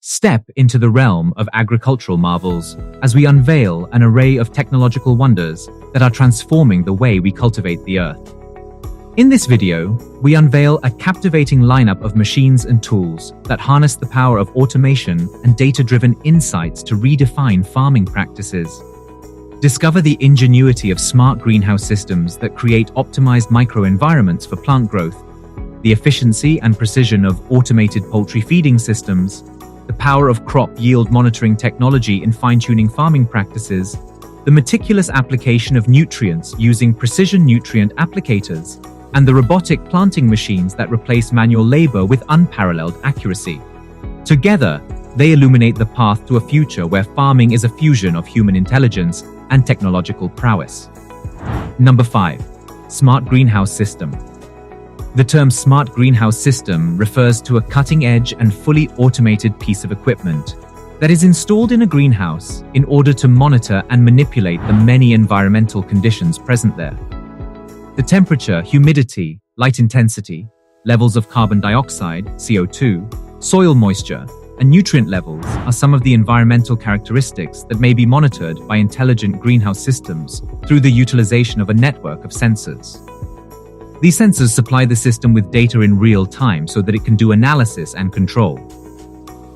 Step into the realm of agricultural marvels as we unveil an array of technological wonders that are transforming the way we cultivate the earth. In this video, we unveil a captivating lineup of machines and tools that harness the power of automation and data-driven insights to redefine farming practices. Discover the ingenuity of smart greenhouse systems that create optimized microenvironments for plant growth, the efficiency and precision of automated poultry feeding systems, the power of crop yield monitoring technology in fine-tuning farming practices, the meticulous application of nutrients using precision nutrient applicators, and the robotic planting machines that replace manual labor with unparalleled accuracy. Together, they illuminate the path to a future where farming is a fusion of human intelligence and technological prowess. Number 5. Smart Greenhouse System. The term smart greenhouse system refers to a cutting-edge and fully automated piece of equipment that is installed in a greenhouse in order to monitor and manipulate the many environmental conditions present there. The temperature, humidity, light intensity, levels of carbon dioxide, CO2, soil moisture, and nutrient levels are some of the environmental characteristics that may be monitored by intelligent greenhouse systems through the utilization of a network of sensors. These sensors supply the system with data in real time so that it can do analysis and control.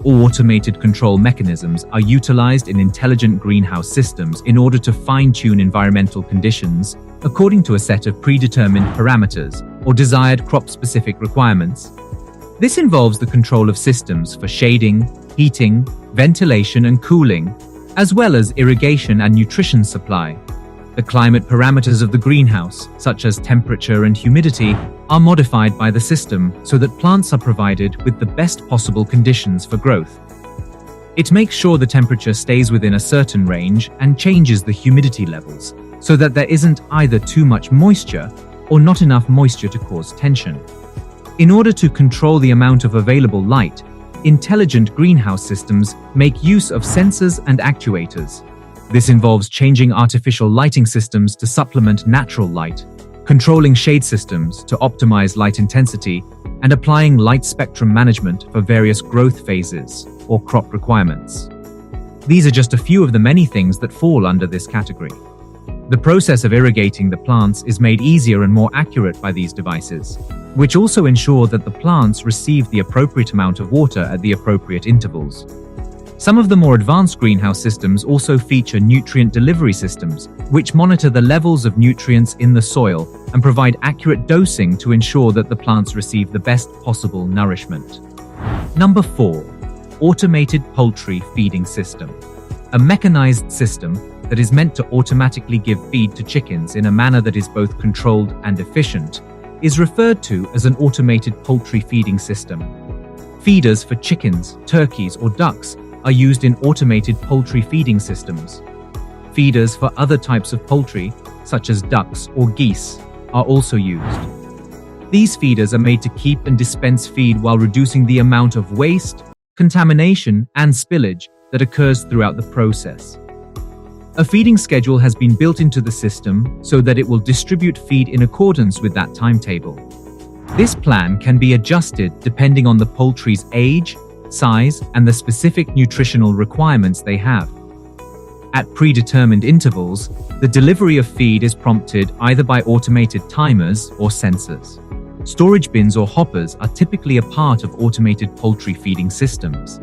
Automated control mechanisms are utilized in intelligent greenhouse systems in order to fine-tune environmental conditions according to a set of predetermined parameters or desired crop-specific requirements. This involves the control of systems for shading, heating, ventilation, and cooling, as well as irrigation and nutrition supply. The climate parameters of the greenhouse, such as temperature and humidity, are modified by the system so that plants are provided with the best possible conditions for growth. It makes sure the temperature stays within a certain range and changes the humidity levels so that there isn't either too much moisture or not enough moisture to cause tension. In order to control the amount of available light, intelligent greenhouse systems make use of sensors and actuators. This involves changing artificial lighting systems to supplement natural light, controlling shade systems to optimize light intensity, and applying light spectrum management for various growth phases or crop requirements. These are just a few of the many things that fall under this category. The process of irrigating the plants is made easier and more accurate by these devices, which also ensure that the plants receive the appropriate amount of water at the appropriate intervals. Some of the more advanced greenhouse systems also feature nutrient delivery systems, which monitor the levels of nutrients in the soil and provide accurate dosing to ensure that the plants receive the best possible nourishment. Number 4. Automated poultry feeding system. A mechanized system that is meant to automatically give feed to chickens in a manner that is both controlled and efficient is referred to as an automated poultry feeding system. Feeders for chickens, turkeys, or ducks are used in automated poultry feeding systems. Feeders for other types of poultry, such as ducks or geese, are also used. These feeders are made to keep and dispense feed while reducing the amount of waste, contamination, and spillage that occurs throughout the process. A feeding schedule has been built into the system so that it will distribute feed in accordance with that timetable. This plan can be adjusted depending on the poultry's age, size, and the specific nutritional requirements they have. At predetermined intervals, the delivery of feed is prompted either by automated timers or sensors. Storage bins or hoppers are typically a part of automated poultry feeding systems.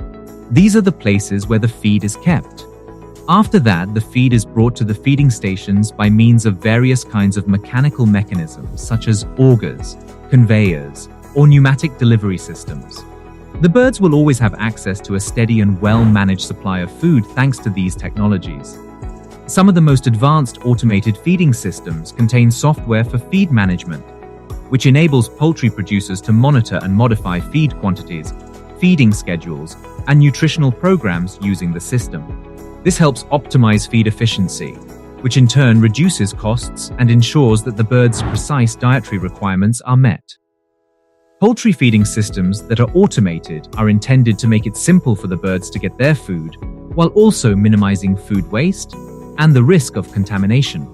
These are the places where the feed is kept. After that, the feed is brought to the feeding stations by means of various kinds of mechanical mechanisms such as augers, conveyors, or pneumatic delivery systems. The birds will always have access to a steady and well-managed supply of food thanks to these technologies. Some of the most advanced automated feeding systems contain software for feed management, which enables poultry producers to monitor and modify feed quantities, feeding schedules, and nutritional programs using the system. This helps optimize feed efficiency, which in turn reduces costs and ensures that the bird's precise dietary requirements are met. Poultry feeding systems that are automated are intended to make it simple for the birds to get their food, while also minimizing food waste and the risk of contamination.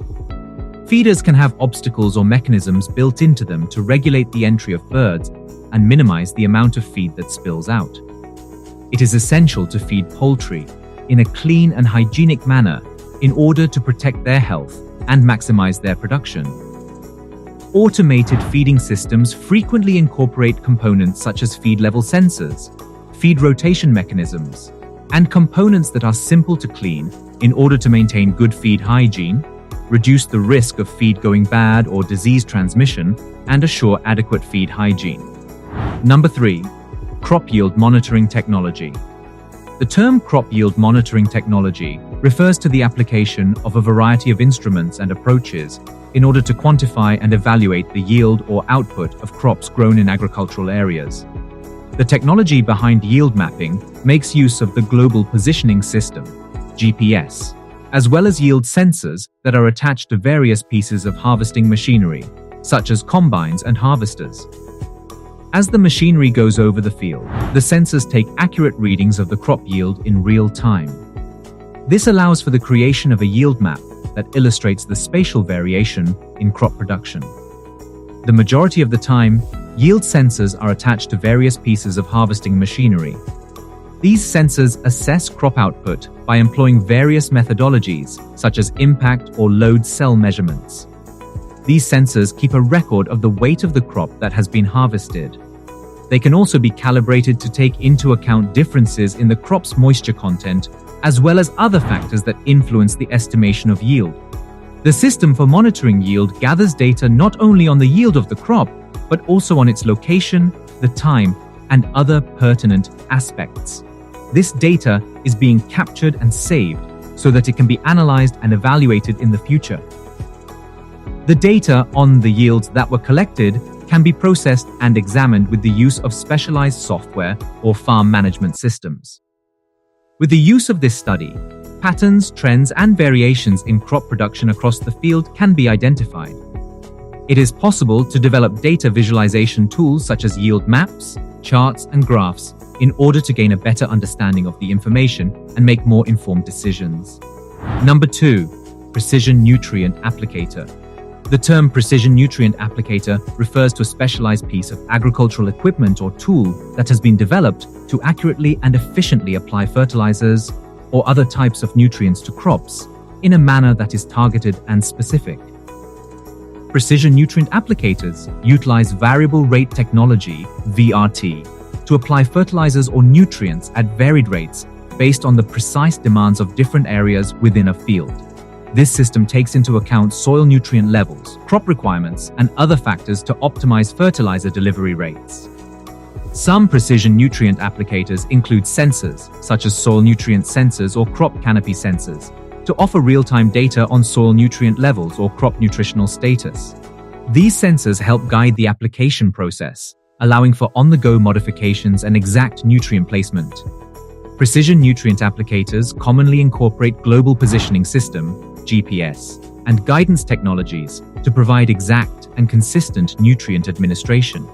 Feeders can have obstacles or mechanisms built into them to regulate the entry of birds and minimize the amount of feed that spills out. It is essential to feed poultry in a clean and hygienic manner in order to protect their health and maximize their production. Automated feeding systems frequently incorporate components such as feed-level sensors, feed rotation mechanisms, and components that are simple to clean in order to maintain good feed hygiene, reduce the risk of feed going bad or disease transmission, and assure adequate feed hygiene. Number 3. Crop yield monitoring technology. The term crop yield monitoring technology refers to the application of a variety of instruments and approaches in order to quantify and evaluate the yield or output of crops grown in agricultural areas. The technology behind yield mapping makes use of the Global Positioning System, GPS, as well as yield sensors that are attached to various pieces of harvesting machinery, such as combines and harvesters. As the machinery goes over the field, the sensors take accurate readings of the crop yield in real time. This allows for the creation of a yield map that illustrates the spatial variation in crop production. The majority of the time, yield sensors are attached to various pieces of harvesting machinery. These sensors assess crop output by employing various methodologies, such as impact or load cell measurements. These sensors keep a record of the weight of the crop that has been harvested. They can also be calibrated to take into account differences in the crop's moisture content, as well as other factors that influence the estimation of yield. The system for monitoring yield gathers data not only on the yield of the crop, but also on its location, the time, and other pertinent aspects. This data is being captured and saved so that it can be analyzed and evaluated in the future. The data on the yields that were collected can be processed and examined with the use of specialized software or farm management systems. With the use of this study, patterns, trends, and variations in crop production across the field can be identified. It is possible to develop data visualization tools such as yield maps, charts, and graphs in order to gain a better understanding of the information and make more informed decisions. Number 2. Precision nutrient applicator. The term precision nutrient applicator refers to a specialized piece of agricultural equipment or tool that has been developed to accurately and efficiently apply fertilizers or other types of nutrients to crops in a manner that is targeted and specific. Precision nutrient applicators utilize variable rate technology, VRT, to apply fertilizers or nutrients at varied rates based on the precise demands of different areas within a field. This system takes into account soil nutrient levels, crop requirements, and other factors to optimize fertilizer delivery rates. Some precision nutrient applicators include sensors, such as soil nutrient sensors or crop canopy sensors, to offer real-time data on soil nutrient levels or crop nutritional status. These sensors help guide the application process, allowing for on-the-go modifications and exact nutrient placement. Precision nutrient applicators commonly incorporate Global Positioning System, GPS, and guidance technologies to provide exact and consistent nutrient administration.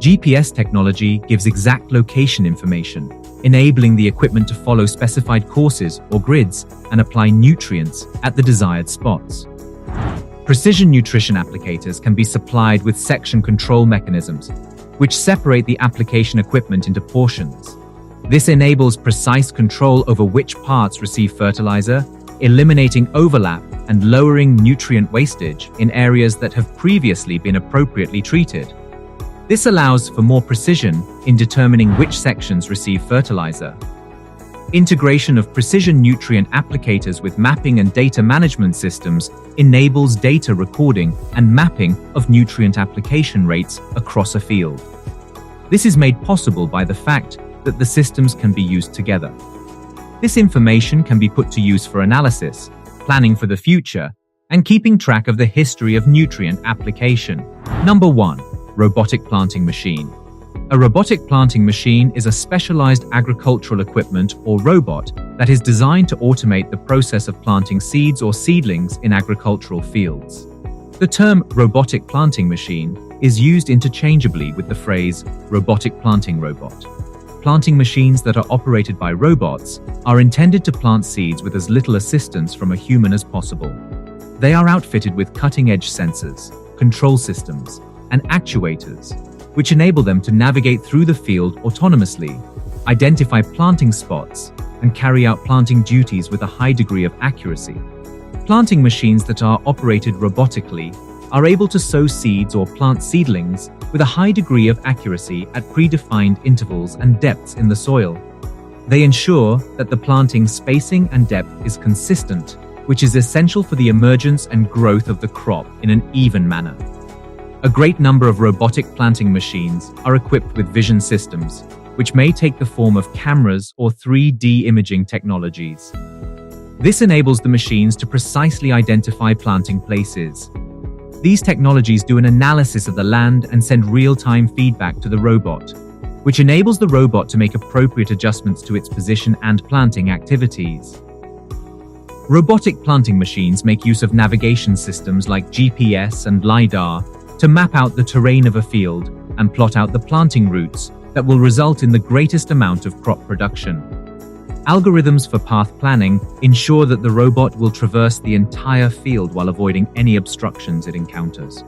GPS technology gives exact location information, enabling the equipment to follow specified courses or grids and apply nutrients at the desired spots. Precision nutrition applicators can be supplied with section control mechanisms, which separate the application equipment into portions. This enables precise control over which parts receive fertilizer, eliminating overlap and lowering nutrient wastage in areas that have previously been appropriately treated. This allows for more precision in determining which sections receive fertilizer. Integration of precision nutrient applicators with mapping and data management systems enables data recording and mapping of nutrient application rates across a field. This is made possible by the fact that the systems can be used together. This information can be put to use for analysis, planning for the future, and keeping track of the history of nutrient application. Number 1. Robotic planting machine. A robotic planting machine is a specialized agricultural equipment or robot that is designed to automate the process of planting seeds or seedlings in agricultural fields. The term robotic planting machine is used interchangeably with the phrase robotic planting robot. Planting machines that are operated by robots are intended to plant seeds with as little assistance from a human as possible. They are outfitted with cutting-edge sensors, control systems, and actuators, which enable them to navigate through the field autonomously. identify planting spots, and carry out planting duties with a high degree of accuracy. Planting machines that are operated robotically are able to sow seeds or plant seedlings with a high degree of accuracy at predefined intervals and depths in the soil. They ensure that the planting spacing and depth is consistent, which is essential for the emergence and growth of the crop in an even manner. A great number of robotic planting machines are equipped with vision systems, which may take the form of cameras or 3D imaging technologies. This enables the machines to precisely identify planting places. These technologies do an analysis of the land and send real-time feedback to the robot, which enables the robot to make appropriate adjustments to its position and planting activities. Robotic planting machines make use of navigation systems like GPS and LiDAR to map out the terrain of a field and plot out the planting routes that will result in the greatest amount of crop production. Algorithms for path planning ensure that the robot will traverse the entire field while avoiding any obstructions it encounters.